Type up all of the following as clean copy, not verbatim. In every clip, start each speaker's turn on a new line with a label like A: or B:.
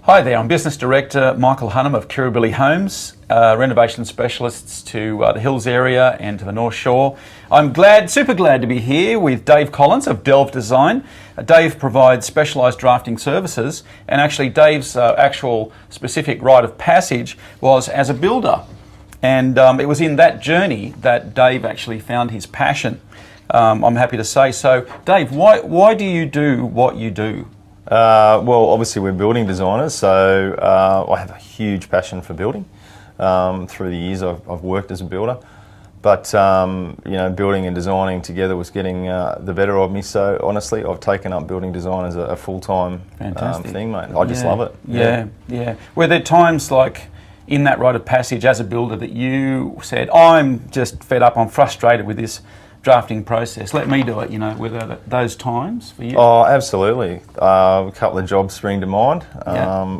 A: Hi there, I'm Business Director Michael Hunnam of Kirribilli Homes, renovation specialists to the Hills area and to the North Shore. I'm super glad to be here with Dave Collins of Delve Design. Dave provides specialised drafting services, and actually Dave's actual specific rite of passage was as a builder. And it was in that journey that Dave actually found his passion, I'm happy to say. So Dave, why do you do what you do?
B: Well, obviously we're building designers, so I have a huge passion for building. Through the years I've worked as a builder, but building and designing together was getting the better of me. So honestly, I've taken up building design as a full-time thing, mate. I just love it.
A: Yeah. Were there times like in that rite of passage as a builder that you said, I'm just fed up, I'm frustrated with this drafting process, let me do it, were there those times for you?
B: Oh, absolutely. A couple of jobs spring to mind.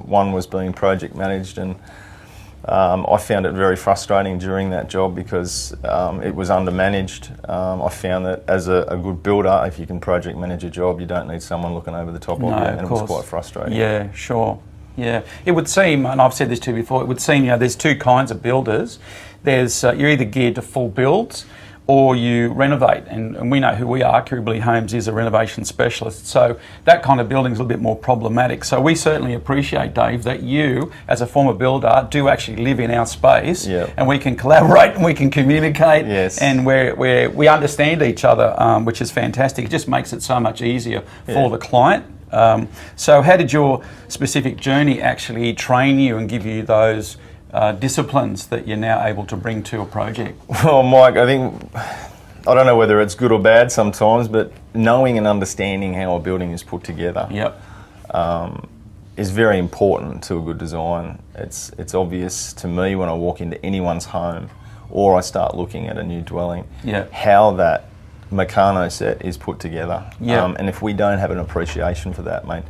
B: One was being project managed, and I found it very frustrating during that job because it was undermanaged. I found that as a good builder, if you can project manage a job, you don't need someone looking over the top of you, and it was quite frustrating.
A: Yeah, sure. Yeah, it would seem, and I've said this to you before, it would seem there's two kinds of builders. There's you're either geared to full builds, or you renovate, and we know who we are. Kirribilli Homes is a renovation specialist, so that kind of building is a little bit more problematic. So we certainly appreciate, Dave, that you, as a former builder, do actually live in our space, and we can collaborate and we can communicate, and we understand each other, which is fantastic. It just makes it so much easier for the client. So how did your specific journey actually train you and give you those disciplines that you're now able to bring to a project?
B: Well, Mike, I don't know whether it's good or bad sometimes, but knowing and understanding how a building is put together is very important to a good design. It's obvious to me when I walk into anyone's home or I start looking at a new dwelling how that Meccano set is put together. And if we don't have an appreciation for that, mate,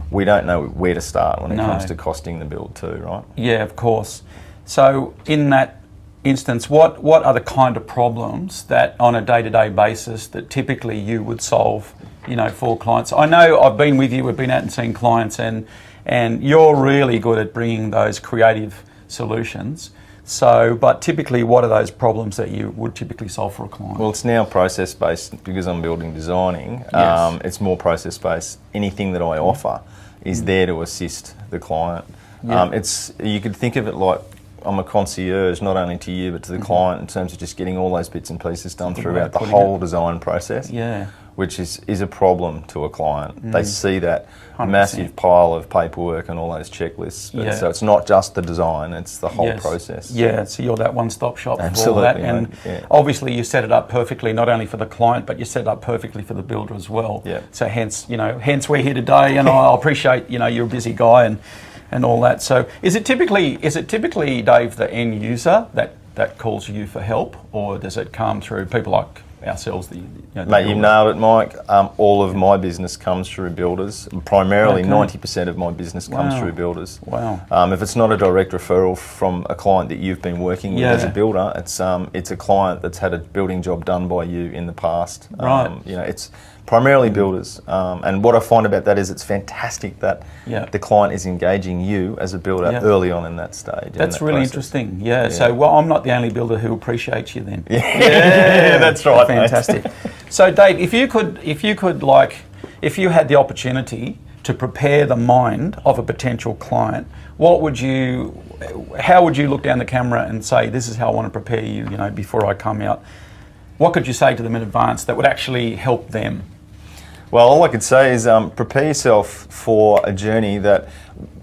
B: we don't know where to start when it comes to costing the build too, right?
A: Yeah, of course. So in that instance, what are the kind of problems that on a day-to-day basis that typically you would solve, for clients? I know I've been with you, we've been out and seen clients, and you're really good at bringing those creative solutions. So, but typically, what are those problems that you would typically solve for a client?
B: Well, it's now process-based because I'm building designing. It's more process-based. Anything that I offer is there to assist the client. You could think of it like I'm a concierge, not only to you, but to the client in terms of just getting all those bits and pieces done throughout the whole design process. Which is a problem to a client. They see that 100%. Massive pile of paperwork and all those checklists. So it's not just the design, it's the whole process.
A: Yeah, so you're that one-stop shop for all that. And obviously you set it up perfectly, not only for the client, but you set it up perfectly for the builder as well. So hence we're here today, and I appreciate, you're a busy guy and all that. So is it typically, Dave, the end user that calls you for help, or does it come through people like ourselves?
B: Mate, you nailed it, Mike. All of my business comes through builders. Primarily, 90% of my business comes through builders. If it's not a direct referral from a client that you've been working with as a builder, it's a client that's had a building job done by you in the past. It's primarily builders. And what I find about that is it's fantastic that the client is engaging you as a builder early on in that stage.
A: That's really interesting. So, I'm not the only builder who appreciates you then.
B: That's right.
A: Fantastic. So, Dave, if you had the opportunity to prepare the mind of a potential client, how would you look down the camera and say, this is how I want to prepare you, before I come out? What could you say to them in advance that would actually help them?
B: Well, all I could say is prepare yourself for a journey that,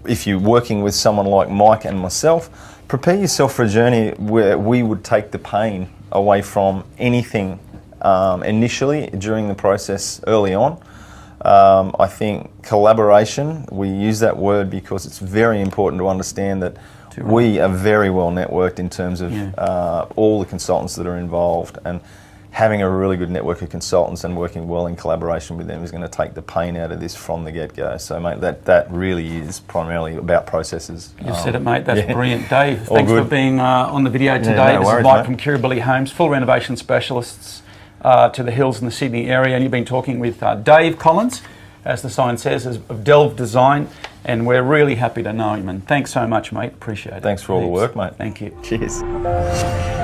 B: if you're working with someone like Mike and myself, prepare yourself for a journey where we would take the pain away from anything initially during the process early on. I think collaboration, we use that word because it's very important to understand that we are very well networked in terms of all the consultants that are involved, and having a really good network of consultants and working well in collaboration with them is going to take the pain out of this from the get-go. So, mate, that really is primarily about processes.
A: You've said it, mate. That's brilliant. Dave, thanks for being on the video today. This is Mike from Kirribilli Homes, full renovation specialists to the Hills in the Sydney area, and you've been talking with Dave Collins, as the sign says, of Delve Design. And we're really happy to know him. And thanks so much, mate. Appreciate it.
B: Thanks for all the
A: Heaps.
B: work, mate.
A: Thank you.
B: Cheers.